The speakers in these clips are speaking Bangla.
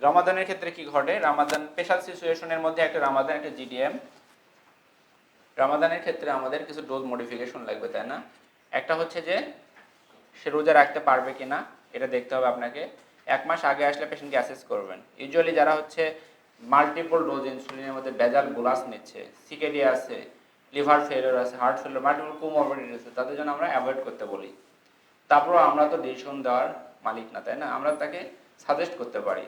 রমাদানের ক্ষেত্রে কি ঘটে, রমাদান স্পেশাল সিচুয়েশনের মধ্যে একটা রমাদান একটা জিডিএম। রমাদানের ক্ষেত্রে আমাদের কিছু ডোজ মডিফিকেশন লাগবে, তাই না? একটা হচ্ছে যে সে রোজা রাখতে পারবে কিনা এটা দেখতে হবে আপনাকে। 1 মাস আগে আসলে পেশেন্টকে অ্যাসেস করবেন। ইউজুয়ালি যারা হচ্ছে মাল্টিপল ডোজ ইনসুলিনের মধ্যে ভেজাল গ্লাস নিচ্ছে, সিকেডি আছে, লিভার ফেলিওর আছে, হার্ট ফেলিওর, মাল্টিপল কোমরবিডিটি আছে, তাদের জন্য আমরা অ্যাভয়েড করতে বলি। তারপরও আমরা তো ডিসিশন দেওয়ার মালিক না, তাই না? আমরা তাকে সাজেস্ট করতে পারি।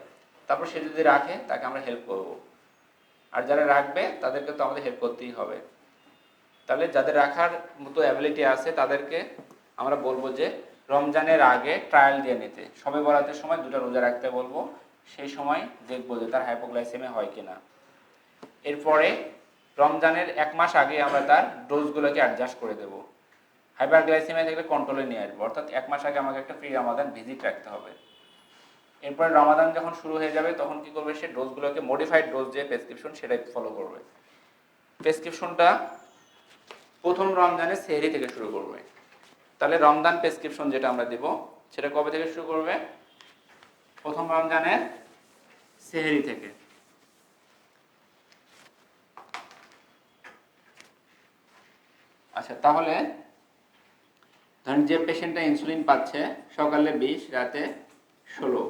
তারপর সে যদি রাখে তাকে আমরা হেল্প করব। আর যারা রাখবে তাদেরকে তো আমাদের হেল্প করতেই হবে। তাহলে যাদের রাখার মতো অ্যাবিলিটি আছে তাদেরকে আমরা বলবো যে রমজানের আগে ট্রায়াল দিয়ে নিতে, সবে বরাতের সময় 2টা রোজা রাখতে বলবো। সেই সময় দেখবো যে তার হাইপোগ্লাইসেমিয়া হয় কিনা। এরপরে রমজানের 1 মাস আগে আমরা তার ডোজগুলোকে অ্যাডজাস্ট করে দেবো। হাইপারগ্লাইসেমিয়া থেকে কন্ট্রোলে নিয়ে আসবো, অর্থাৎ 1 মাস আগে আমাকে একটা প্রি রমাদান ভিজিট রাখতে হবে। এরপরে রমাদান যখন শুরু হয়ে যাবে তখন কি করবে, সে ডোজগুলোকে মডিফাইড ডোজ যে প্রেসক্রিপশন সেটাই ফলো করবে। প্রেসক্রিপশনটা প্রথম রমজানে সেহরি থেকে শুরু করবে। তাহলে রমজান প্রেসক্রিপশন যেটা আমরা দিব সেটা কবে থেকে শুরু করবে, প্রথম রমজানের সেহরি থেকে। আচ্ছা, তাহলে ধরেন যে পেশেন্টটা ইনসুলিন পাচ্ছে সকালে 20, রাতে 16,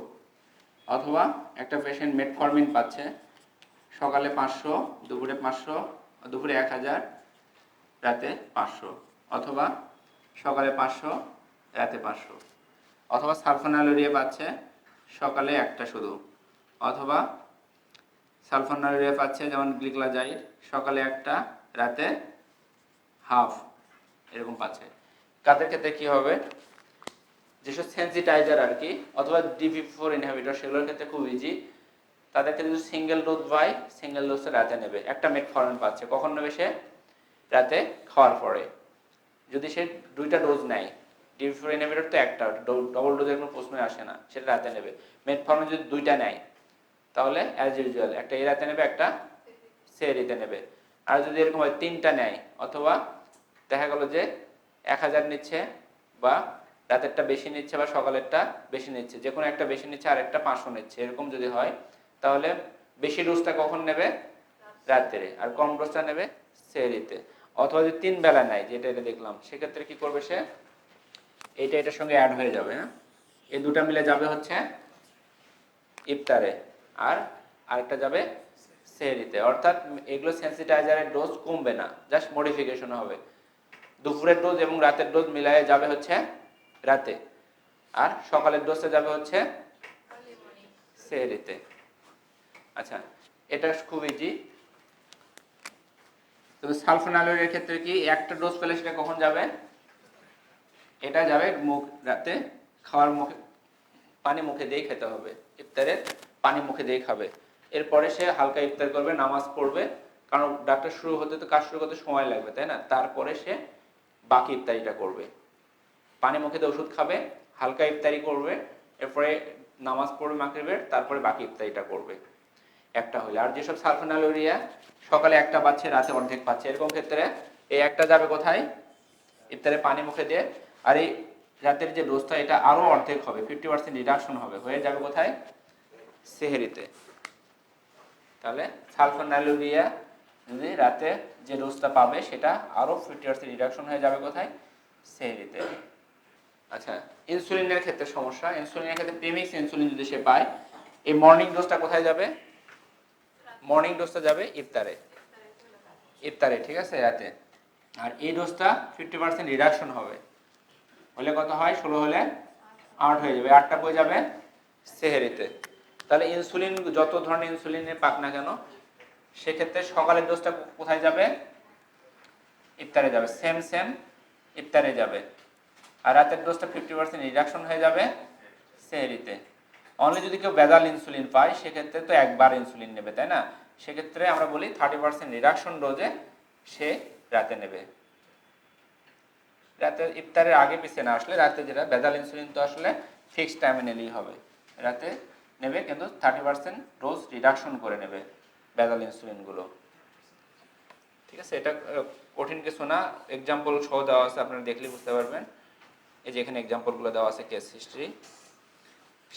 অথবা একটা পেশেন্ট মেটফরমিন পাচ্ছে সকালে 500, দুপুরে 500, দুপুরে 1000, রাতে 500, অথবা সকালে 500, রাতে 500, অথবা সালফোনালুরিয়া পাচ্ছে সকালে একটা শুধু, অথবা সালফোনালুরিয়া পাচ্ছে যেমন গ্লিক্লাজাইড সকালে একটা, রাতে হাফ, এরকম পাচ্ছে। কাদের ক্ষেত্রে কি হবে, যেসব সেন্সিটাইজার আর কি, অথবা DPP4 ইনহিবিটর, সেগুলোর ক্ষেত্রে খুব ইজি। তাদেরকে যদি সিঙ্গেল ডোজ পায়, সিঙ্গেল ডোজে রাতে নেবে। একটা মেটফরমিন পাচ্ছে, কখন নেবে সে, রাতে খাওয়ার পরে। যদি সে 2টা ডোজ নেয়, DPP4 ইনহিবিটর তো একটা, ডবল ডোজের কোনো প্রশ্নই আসে না, সেটা রাতে নেবে। মেটফরমিন যদি 2টা নেয় তাহলে অ্যাজ ইউজুয়াল একটা এই রাতে নেবে, একটা সেহরিতে নেবে। আর যদি এরকম হয় 3টা নেয়, অথবা দেখা গেল যে 1000 নিচ্ছে, বা রাতেরটা বেশি নিচ্ছে বা সকালেরটা বেশি নিচ্ছে, যে কোনো একটা বেশি নিচ্ছে আর একটা 500 নিচ্ছে, এরকম যদি হয় তাহলে বেশি ডোজটা কখন নেবে, রাত্রে, আর কম ডোজটা নেবে সেহরিতে। অথবা যদি 3 বেলা নেয়, যেটা এটা দেখলাম, সেক্ষেত্রে কি করবে সে, এইটা এটার সঙ্গে অ্যাড হয়ে যাবে। হ্যাঁ, এই দুটা মিলে যাবে হচ্ছে ইফতারে, আর আরেকটা যাবে সেহরিতে। অর্থাৎ এগুলো সেন্সিটাইজারের ডোজ কমবে না, জাস্ট মডিফিকেশন হবে। দুপুরের ডোজ এবং রাতের ডোজ মিলায়ে যাবে হচ্ছে রাতে, আর সকালের ডোজে যাবে হচ্ছে সেহরিতে। আচ্ছা, এটা খুব ইজি। তবে সালফোনালুরের ক্ষেত্রে কি, একটা ডোজ পেলে সেটা কখন যাবে, এটা যাবে মুখ, রাতে খাওয়ার মুখে, পানি মুখে দিয়ে খেতে হবে। ইফতারে পানি মুখে দিয়ে খাবে। এরপরে সে হালকা ইফতার করবে, নামাজ পড়বে, কারণ ডাক্তার শুরু হতে তো কাজ শুরু করতে সময় লাগবে, তাই না? তারপরে সে বাকি ইফতারিটা করবে। পানি মুখে দিয়ে ওষুধ খাবে, হালকা ইফতারি করবে, এরপরে নামাজ পড়বে মাগরিবের, তারপরে বাকি ইফতারিটা করবে। একটা হলে। আর যেসব সালফোনালুরিয়া সকালে একটা পাচ্ছে, রাতে অর্ধেক পাচ্ছে, এরকম ক্ষেত্রে এই একটা যাবে কোথায়, ইফতারে পানি মুখে দিয়ে। আর এই রাতের যে ডোজটা, এটা আরো অর্ধেক হবে, 50% রিডাকশন হবে, হয়ে যাবে কোথায়, সেহরিতে। তাহলে সালফোনালুরিয়া যদি রাতে যে ডোজটা পাবে সেটা আরো 50% রিডাকশন হয়ে যাবে কোথায়, সেহরিতে। আচ্ছা, ইনসুলিনের ক্ষেত্রে সমস্যা, ইনসুলিনের ক্ষেত্রে প্রিমিক্স ইনসুলিন যদি সে পায়, এই মর্নিং ডোজটা কোথায় যাবে, মর্নিং ডোজটা যাবে ইফতারে, ইফতারে, ঠিক আছে, রাতে। আর এই ডোজটা 50% রিডাকশন হবে, হলে কত হয়, 16 হলে 8 হয়ে যাবে, 8টা কই যাবে, সেহরিতে। তাহলে ইনসুলিন যত ধরনের ইনসুলিনে পাক না কেন, সেক্ষেত্রে সকালের ডোজটা কোথায় যাবে, ইফতারে যাবে, সেম সেম ইফতারে যাবে। আর রাতের ডোজটা 50% রিডাকশন হয়ে যাবে সেহরিতে। অনলি যদি কেউ ভেজাল ইনসুলিন পায়, সেক্ষেত্রে তো একবার ইনসুলিন নেবে, তাই না? সেক্ষেত্রে আমরা বলি 30% রিডাকশন ডোজে সে রাতে নেবে। রাতে ইফতারের আগে পিছিয়ে না আসলে, রাতে যেটা ভেজাল ইনসুলিন তো আসলে ফিক্সড টাইমে নিলেই হবে, রাতে নেবে, কিন্তু 30% ডোজ রিডাকশন করে নেবে ভেজাল ইনসুলিনগুলো। ঠিক আছে, এটা কঠিন কিছু না, এক্সাম্পল সহ দেওয়া আছে, আপনারা দেখলে বুঝতে পারবেন। এই যে এখানে এক্সাম্পলগুলো দেওয়া আছে, কেস হিস্ট্রি।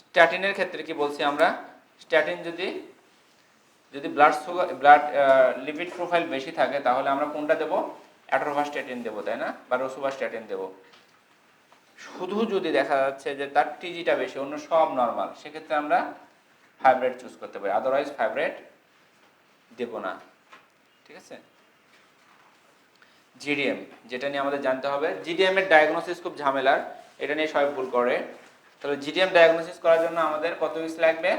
স্ট্যাটিনের ক্ষেত্রে কি বলছি আমরা, স্ট্যাটিন যদি ব্লাড লিপিড প্রোফাইল বেশি থাকে তাহলে আমরা কোনটা দেবো? অ্যাট্রোভাস্ট্যাটিন দেবো, তাই না? বা রোসুভাস্ট্যাটিন দেবো। শুধু যদি দেখা যাচ্ছে যে তার টিজিটা বেশি, অন্য সব নর্মাল, সেক্ষেত্রে আমরা ফাইব্রেট চুজ করতে পারি, আদারওয়াইজ ফাইব্রেট দেব না। ঠিক আছে? জিডিএম, যেটা নিয়ে আমাদের জানতে হবে। জিডিএম এর ডায়াগনোসিস খুব ঝামেলার, এটা নিয়ে সবাই ভুল করে। তাহলে জিডিএম ডায়াগনোসিস করার জন্য আমাদের কত উইকস লাগবে?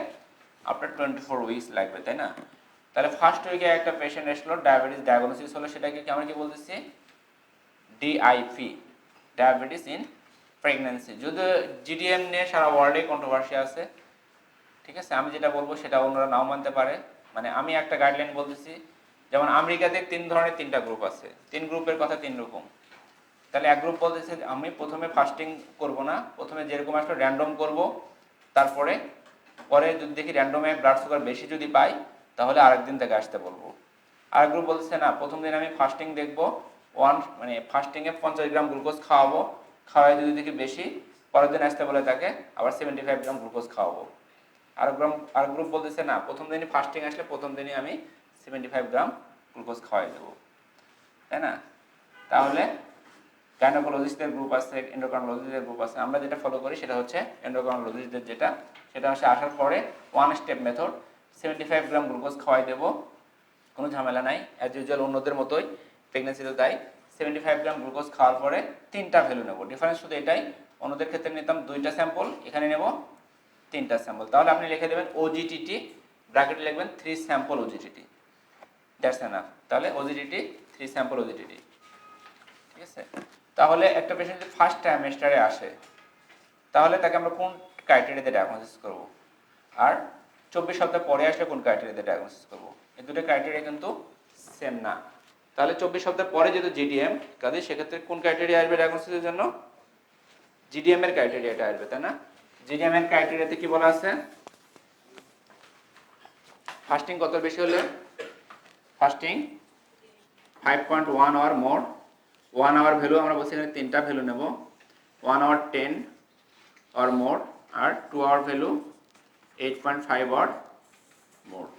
আপনার 24 উইকস লাগবে, তাই না? তাহলে ফার্স্ট উইকে একটা পেশেন্ট আসলো, ডায়াবেটিস ডায়াগনোসিস হলো, সেটাকে আমরা কি বলতেছি? DIP, diabetes in pregnancy. যদি জিডিএম নিয়ে সারা ওয়ার্ল্ডে কন্ট্রোভার্সি আছে, ঠিক আছে? আমি যেটা বলবো সেটা অন্যরা নাও মানতে পারে। মানে আমি একটা গাইডলাইন বলতেছি, যেমন আমেরিকাতে 3টা গ্রুপ আছে, 3 গ্রুপের কথা 3 রকম। তাহলে এক গ্রুপ বলতেছে আমি প্রথমে ফাস্টিং করব না, প্রথমে যেরকম একটা র্যান্ডম করব, তারপরে পরে যদি দেখি র্যান্ডমে ব্লাড সুগার বেশি যদি পাই তাহলে আরেকদিন থেকে আসতে বলবো। আরেক গ্রুপ বলতেছে না, প্রথম দিন আমি ফাস্টিং দেখবো, ফাস্টিংয়ে 50 গ্রাম গ্লুকোজ খাওয়াবো, খাওয়াই যদি দেখি বেশি, পরের দিন আসতে বলে তাকে আবার 75 গ্রাম গ্লুকোজ খাওয়াবো। আরেক গ্রুপ বলতেছে না, প্রথম দিনই ফাস্টিং আসলে প্রথম দিনই আমি 75 গ্রাম গ্লুকোজ খাওয়াই দেবো, তাই না? তাহলে গাইনোকোলজিস্টদের গ্রুপ আছে, এন্ডোক্রাইনোলজিস্টদের গ্রুপ আছে। আমরা যেটা ফলো করি সেটা হচ্ছে এন্ডোক্রাইনোলজিস্টদের সেটা হচ্ছে আসার পরে 1 স্টেপ মেথড, 75 গ্রাম গ্লুকোজ খাওয়াই দেবো, কোনো ঝামেলা নাই, অ্যাজ ইউজুয়াল অন্যদের মতোই, প্রেগনেন্সিতে তাই। 75 গ্রাম গ্লুকোজ খাওয়ার পরে 3টা ভ্যালু নেব, ডিফারেন্স শুধু এটাই, অন্যদের ক্ষেত্রে নিতাম 2টা স্যাম্পল, এখানে নেব 3টা স্যাম্পল। তাহলে আপনি লিখে দেবেন ওজিটিটি, ব্র্যাকেটে লিখবেন 3 স্যাম্পল ওজিটিটি, দ্যাটস এনাফ। তাহলে ওজিটিটি 3 স্যাম্পল ওজিটিটি, ঠিক আছে? তাহলে একটা পেশেন্ট যদি ফার্স্ট ট্রাইমেস্টারে আসে তাহলে তাকে আমরা কোন ক্রাইটেরিয়াতে ডায়াগনোসিস করব, আর 24 সপ্তাহ পরে আসলে কোন ক্রাইটেরিয়াতে ডায়াগনোসিস করব, এই দুটো ক্রাইটেরিয়া কিন্তু সেম না। তাহলে 24 সপ্তাহ পরে যেহেতু জিডিএম, কাজে সেক্ষেত্রে কোন ক্রাইটেরিয়া আসবে ডায়াগনোসিসের জন্য? জিডিএম এর ক্রাইটেরিয়াটা আসবে, তাই না? জিডিএম এর ক্রাইটেরিয়াতে কি বলা আছে? ফাস্টিং কত বেশি হলে? Fasting 5.1 hour more, 1 hour value আমরা বলছি এখানে 3টা ভ্যালু নেব, 1 আওয়ার 10 or more, আর 2 আওয়ার ভ্যালু 8.5 or more।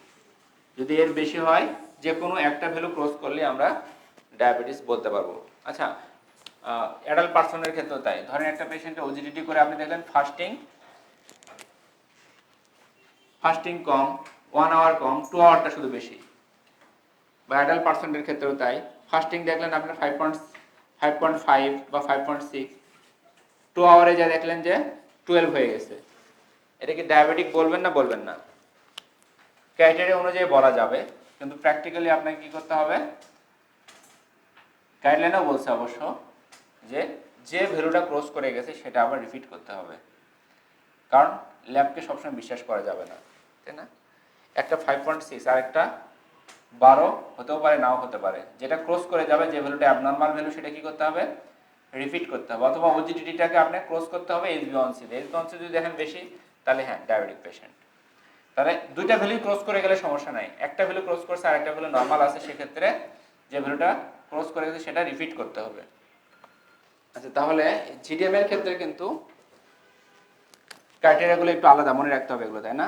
যদি এর বেশি হয়, যে কোনো একটা ভ্যালু ক্রস করলে আমরা ডায়াবেটিস বলতে পারবো। আচ্ছা, অ্যাডাল্ট পার্সনের ক্ষেত্রেও তাই। ধরেন একটা পেশেন্টে ওজিডিটি করে আপনি দেখলেন ফাস্টিং কম, 1 আওয়ার কম, 2 আওয়ারটা শুধু বেশি। বা অ্যাডাল্ট পার্সনের ক্ষেত্রেও তাই, ফাস্টিং দেখলেন আপনার 5.5 বা 5.6, 2 আওয়ারে যা দেখলেন যে 12 হয়ে গেছে, এটা কি ডায়াবেটিক বলবেন না বলবেন না? ক্রাইটেরিয়া অনুযায়ী বলা যাবে, কিন্তু প্র্যাকটিক্যালি আপনাকে কি করতে হবে? গাইডলাইনও বলছে অবশ্য যে ভ্যালুটা ক্রস করে গেছে সেটা আবার রিপিট করতে হবে, কারণ ল্যাবকে সবসময় বিশ্বাস করা যাবে না, তাই না? একটা 5.6 আর একটা 12 হতেও পারে, নাও হতে পারে। যেটা ক্রস করে যাবে, যে ভ্যালুটা অ্যাবনর্মাল ভ্যালু, সেটা কি করতে হবে? রিপিট করতে হবে, অথবা ওজিডিটিটাকে আপনি ক্রস করতে হবে HbA1c তে। HbA1c যদি দেখেন বেশি, তাহলে হ্যাঁ ডায়াবেটিক পেশেন্ট। তাহলে দুইটা ভ্যালু ক্রস করে গেলে সমস্যা নাই, একটা ভ্যালু ক্রস করছে আর একটা ভ্যালু নর্মাল আছে, সেক্ষেত্রে যে ভ্যালুটা ক্রস করে গেছে সেটা রিপিট করতে হবে। আচ্ছা, তাহলে জিডিএম এর ক্ষেত্রে কিন্তু ক্রাইটেরিয়াগুলো একটু আলাদা, মনে রাখতে হবে এগুলো, তাই না?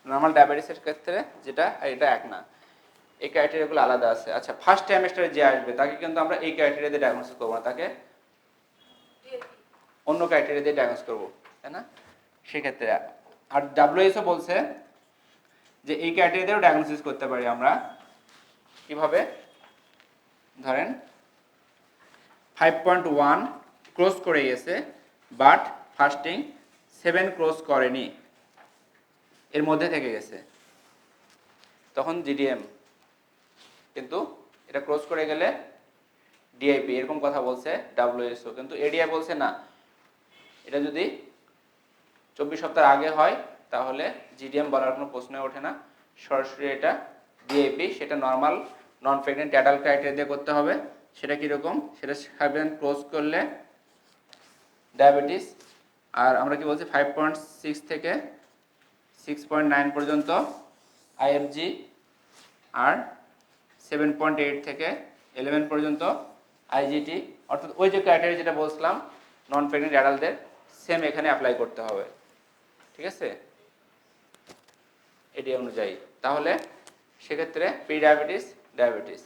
নর্মাল ডায়াবেটিসের ক্ষেত্রে যেটা, এটা এক না, এই ক্রাইটেরিয়াগুলো আলাদা আছে। আচ্ছা, ফার্স্ট ট্রাইমেস্টারে যে আসবে তাকে কিন্তু আমরা এই ক্রাইটেরিয়া দিয়ে ডায়াগনোসিস করবো না, তাকে অন্য ক্রাইটেরিয়া দিয়ে ডায়াগনোস করবো, তাই না? সেক্ষেত্রে আর WHO বলছে যে এই ক্রাইটেরিয়া দিয়েও ডায়াগনোসিস করতে পারি আমরা। কিভাবে? ধরেন 5.1 ক্রস করে গেছে, বাট ফাস্টিং 7 ক্রস করেনি, এর মধ্যে থেকে গেছে, তখন জিডিএম। কিন্তু এটা ক্রস করে গেলে ডিআইপি, এরকম কথা বলছে WHO। কিন্তু এডিআই বলছে না, এটা যদি 24 সপ্তাহ আগে হয় তাহলে জিডিএম বলার কোনো প্রশ্ন ওঠে না, সরাসরি এটা ডিআইপি। সেটা নর্মাল নন প্রেগনেন্ট অ্যাডাল্ট ক্রাইটেরিয়া দিয়ে করতে হবে। সেটা কীরকম? সেটা 7 ক্রস করলে ডায়াবেটিস, আর আমরা কি বলছি 5.6 থেকে 6.9 পর্যন্ত আইএফজি, আর 7.8 থেকে 11 পর্যন্ত আইজিটি। অর্থাৎ ওই যে ক্রাইটেরিয়া যেটা বলছিলাম নন প্রেগনেন্ট অ্যাডাল্টদের, সেম এখানে অ্যাপ্লাই করতে হবে, ঠিক আছে? এটি অনুযায়ী। তাহলে সেক্ষেত্রে প্রি ডায়াবেটিস, ডায়াবেটিস।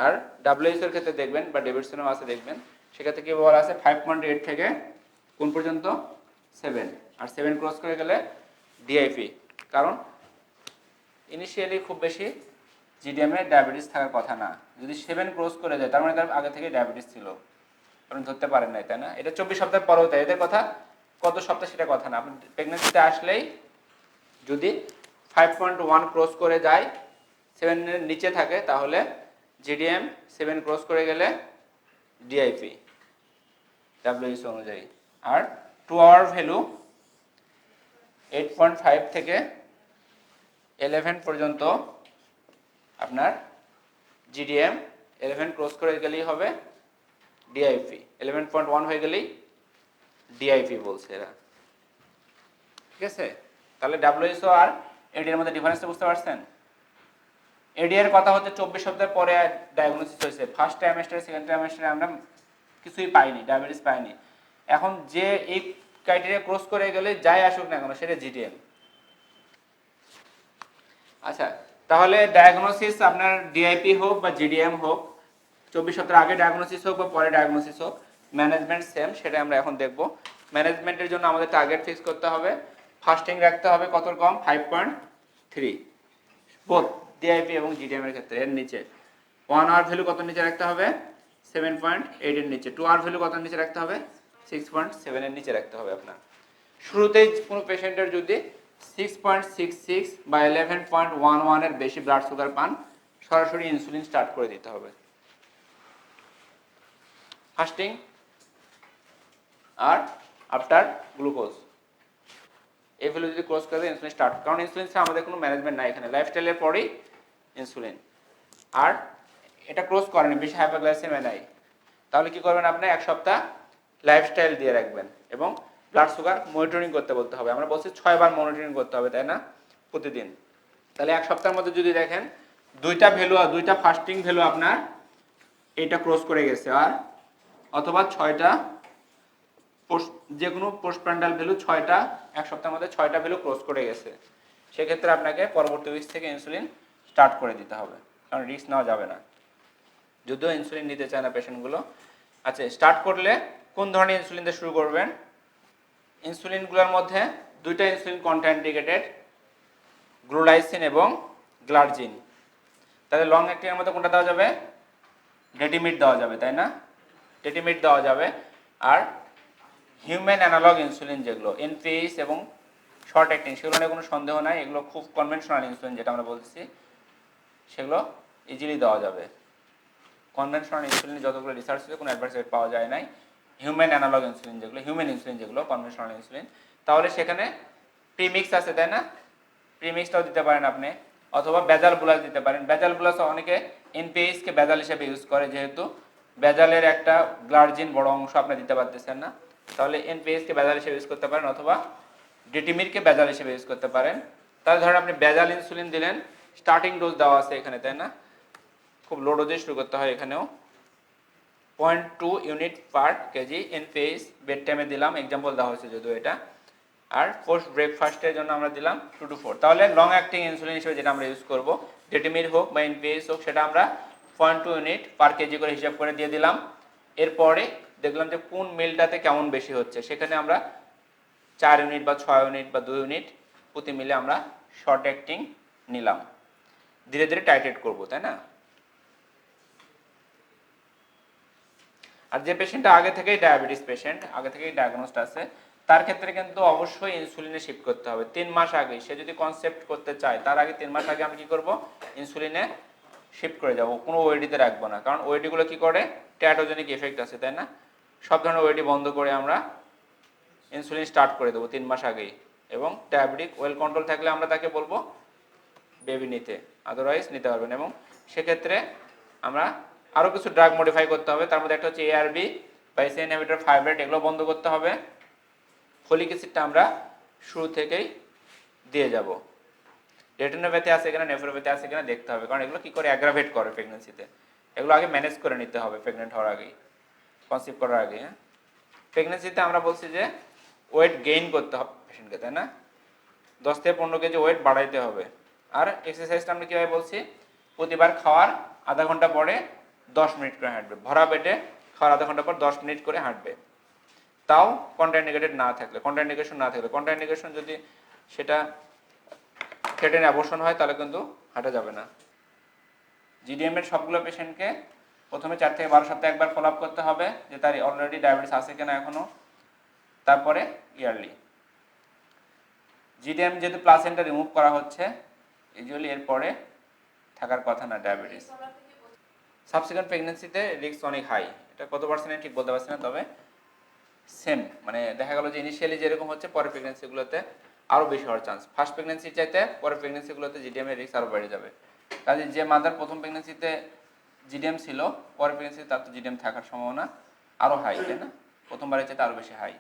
আর ডাব্লিউএইচও এর ক্ষেত্রে দেখবেন বা ডেভিডসনও আছে দেখবেন, সেক্ষেত্রে কি বলা আছে 5.8 থেকে কোন পর্যন্ত 7, আর 7 ক্রস করে গেলে ডিআইপি। কারণ ইনিশিয়ালি খুব বেশি জিডিএম এ ডায়াবেটিস থাকার কথা না, যদি 7 ক্রস করে যায় তার মানে তার আগে থেকে ডায়াবেটিস ছিল, আপনি ধরতে পারেন নাই, তাই না? এটা 24 সপ্তাহ পরেও তাই, এদের কথা কত সপ্তাহ সেটা কথা না, আপনি প্রেগন্যান্সিতে আসলেই যদি 5.1 ক্রস করে যায়, 7 এর নিচে থাকে, তাহলে জিডিএম, 7 ক্রস করে গেলে ডিআইপি ডাব্লিউএইচও অনুযায়ী। আর 2 আওয়ার ভ্যালু 8.5 থেকে 11 পর্যন্ত আপনার জিডিএম, 11 ক্রস করে গেলেই হবে ডিআইপি, 11.1 হয়ে গেলেই ডিআইপি বলছে এরা, ঠিক আছে? তাহলে ডাব্লিউএইচও আর এডি এর মধ্যে ডিফারেন্সটা বুঝতে পারছেন? এডি এর কথা হচ্ছে 24 সপ্তাহ পরে ডায়াগনোসিস হয়েছে, ফার্স্ট ট্রাইমেস্টারে, সেকেন্ড ট্রাইমেস্টারে আমরা কিছুই পাইনি, ডায়াবেটিস পাইনি। এখন যে এই ক্রাইটেরিয়া ক্রস করে গেলে যাই আসুক না কেন সেটা জিডিএম। আচ্ছা, তাহলে ডায়াগনোসিস আপনার ডিআইপি হোক বা জিডিএম হোক, 24 সপ্তাহ আগে ডায়াগনোসিস হোক বা পরে ডায়াগনোসিস হোক, ম্যানেজমেন্ট সেম, সেটা আমরা এখন দেখব। ম্যানেজমেন্টের জন্য আমাদের টার্গেট ফিক্স করতে হবে, ফাস্টিং রাখতে হবে কত কম, 5.3 বোথ ডিআইপি এবং জিডিএম এর ক্ষেত্রে, এর নিচে 1 আওয়ার ভ্যালু কত নিচে রাখতে হবে, 7.8 এর নিচে, 2 আওয়ার ভ্যালু কত নিচে রাখতে হবে, 6.7 এর নিচে রাখতে হবে আপনার। শুরুতেই কোনো পেশেন্টের যদি 6.66 বা 11.11 এর বেশি ব্লাড সুগার পান, সরাসরি ইনসুলিন স্টার্ট করে দিতে হবে। ফাস্টিং আর আফটার গ্লুকোজ এই ভ্যালু যদি ক্রস করে দেয় ইনসুলিন স্টার্ট, কারণ ইনসুলিন ছাড়া আমাদের কোনো ম্যানেজমেন্ট নাই এখানে, লাইফস্টাইলের পরেই ইনসুলিন। আর এটা ক্রস করেনি, বেশি হাইপারগ্লাইসেমিয়া নাই, তাহলে কি করবেন আপনি, এক সপ্তাহ লাইফস্টাইল দিয়ে রাখবেন এবং ব্লাড সুগার মনিটরিং করতে বলতে হবে। আমরা বলছি 6 বার মনিটরিং করতে হবে, তাই না, প্রতিদিন। তাহলে এক সপ্তাহের মধ্যে যদি দেখেন দুইটা ভ্যালু, দুইটা ফাস্টিং ভ্যালু আপনার এটা ক্রস করে গেছে, আর অথবা 6টা যে কোনো পোস্টপ্রান্ডাল ভ্যালু 6টা, এক সপ্তাহের মধ্যে 6টা ভ্যালু ক্রস করে গেছে, সেক্ষেত্রে আপনাকে পরবর্তী উইক থেকে ইনসুলিন স্টার্ট করে দিতে হবে, কারণ রিস্ক নেওয়া যাবে না, যদিও ইনসুলিন নিতে চায় না পেশেন্টগুলো। আচ্ছা, স্টার্ট করলে কোন ধরনের ইনসুলিন দিয়ে শুরু করবেন? ইনসুলিনগুলোর মধ্যে দুইটা ইনসুলিন কন্ট্রাইন্ডিকেটেড, গ্লুলাইসিন এবং গ্লার্জিন। তাহলে লং অ্যাক্টিংয়ের মধ্যে কোনটা দেওয়া যাবে? ডেটিমিড দেওয়া যাবে, তাই না, ডেটিমিড দেওয়া যাবে। আর হিউম্যান অ্যানালগ ইনসুলিন যেগুলো এনপিএইচ এবং শর্ট অ্যাক্টিং, সেগুলো নিয়ে কোনো সন্দেহ নাই, এগুলো খুব কনভেনশনাল ইনসুলিন যেটা আমরা বলছি, সেগুলো ইজিলি দেওয়া যাবে। কনভেনশনাল ইনসুলিনে যতগুলো রিসার্চ হয়েছে কোনো অ্যাডভার্স রেট পাওয়া যায় নাই। হিউম্যান অ্যানালগ ইনসুলিন যেগুলো, হিউম্যান ইনসুলিন যেগুলো কনভেনশনাল ইনসুলিন, তাহলে সেখানে প্রিমিক্স আছে, তাই না, প্রিমিক্সটাও দিতে পারেন আপনি, অথবা বেজাল বুলাস দিতে পারেন। বেজাল বুলাস অনেকে এনপিএইচকে বেজাল হিসেবে ইউজ করে, যেহেতু বেজালের একটা গ্লার্জিন বড় অংশ আপনি দিতে পারতেছেন না, তাহলে এনপিএইচকে বেজাল হিসেবে ইউজ করতে পারেন, অথবা ডেটিমিরকে বেজাল হিসেবে ইউজ করতে পারেন। তাহলে ধরেন আপনি বেজাল ইনসুলিন দিলেন, স্টার্টিং ডোজ দেওয়া আছে এখানে, তাই না, খুব লো ডোজে শুরু করতে হয় এখানেও, 0.2 ইউনিট পার কেজি এনপিএইচ বেড টাইমে দিলাম, এক্সাম্পল দেওয়া হয়েছে যদিও এটা। আর পোস্ট ব্রেকফাস্টের জন্য আমরা দিলাম 2 to 4। তাহলে লং অ্যাক্টিং ইনসুলিন হিসেবে যেটা আমরা ইউজ করব, ডেটিমির হোক বা এনপিএইচ হোক, সেটা আমরা 0.2 ইউনিট পার কেজি করে হিসাব করে দিয়ে দিলাম। এরপরে দেখলাম যে কোন মিলটাতে কেমন বেশি হচ্ছে, সেখানে আমরা 4 ইউনিট বা 6 ইউনিট বা 2 ইউনিট প্রতি মিলে আমরা শর্ট অ্যাক্টিং নিলাম, ধীরে ধীরে টাইট্রেট করব, তাই না। আর যে পেশেন্টটা আগে থেকেই ডায়াবেটিস পেশেন্ট, আগে থেকেই ডায়াগনোসড আছে, তার ক্ষেত্রে কিন্তু অবশ্যই ইনসুলিনে শিফট করতে হবে 3 মাস আগে। সে যদি কনসেপ্ট করতে চায় তার আগে 3 মাস আগে আমি কি করব, ইনসুলিনে শিফট করে যাব, কোনো ওয়েডিতে রাখবো না, কারণ ওয়েডিগুলো কি করে, ট্যাটোজেনিক এফেক্ট আছে, তাই না। সব ধরনের ওয়েডি বন্ধ করে আমরা ইনসুলিন স্টার্ট করে দেবো 3 মাস আগেই, এবং ডায়াবেটিক ওয়েল কন্ট্রোল থাকলে আমরা তাকে বলবো বেবি নিতে, আদারওয়াইজ নিতে পারবেন। এবং সেক্ষেত্রে আমরা আরও কিছু ড্রাগ মডিফাই করতে হবে, তার মধ্যে একটা হচ্ছে এআরবি বা এসি ইনহিবিটর, ফাইব্রেট, এগুলো বন্ধ করতে হবে। ফলিক অ্যাসিডটা আমরা শুরু থেকেই দিয়ে যাব। রেটিনোপ্যাথি আছে কিনা, নেফ্রোপ্যাথি আছে কিনা দেখতে হবে, কারণ এগুলো কি করে অ্যাগ্রাভেট করে প্রেগন্যান্সিতে, এগুলো আগে ম্যানেজ করে নিতে হবে প্রেগনেন্ট হওয়ার আগেই, কনসিভ করার আগে। প্রেগন্যান্সিতে আমরা বলছি যে ওয়েট গেইন করতে হবে পেশেন্টকে, তাই না, 10 থেকে 15 কেজি ওয়েট বাড়াইতে হবে। আর এক্সারসাইজটা আমরা কীভাবে বলছি, প্রতিবার খাওয়ার আধা ঘন্টা পরে 10 মিনিট করে হাঁটবে, ভরা পেটে খাওয়ার আধা ঘন্টা পর 10 মিনিট করে হাঁটবে। তাও কন্ট্রাইন্ডিকেটেড না থাকলে, কন্ট্রাইন্ডিকেশন না থাকলে, কন্ট্রাইন্ডিকেশন যদি সেটা ক্রিয়েটিনিন অ্যাবর্শন হয় তাহলে কিন্তু হাঁটা যাবে না। জিডিএম এর সবগুলো পেশেন্টকে প্রথমে 4 থেকে 12 সপ্তাহে একবার ফলো আপ করতে হবে যে তার অলরেডি ডায়াবেটিস আছে কিনা এখনো, তারপরে ইয়ারলি। জিডিএম যেহেতু প্লাসেন্টা রিমুভ করা হচ্ছে, ইউজুয়ালি এরপরে থাকার কথা না ডায়াবেটিস। সাবসিকুয়েন্ট প্রেগন্যান্সিতে রিস্ক অনেক হাই, এটা কত পার্সেন্ট ঠিক বলতে পারছি না, তবে সেম মানে দেখা গেল যে ইনিশিয়ালি যেরকম হচ্ছে পরের প্রেগন্যান্সিগুলোতে আরও বেশি হওয়ার চান্স। ফার্স্ট প্রেগন্যান্সির চাইতে পরের প্রেগন্যান্সিগুলোতে জিডিএম এর রিস্ক আরও বেড়ে যাবে। কাজে যে মাদার প্রথম প্রেগন্যান্সিতে জিডিএম ছিল, পরের প্রেগন্যান্সিতে তার তো জিডিএম থাকার সম্ভাবনা আরও হাই, তাই না? প্রথমবারের চাইতে আরও বেশি হাই।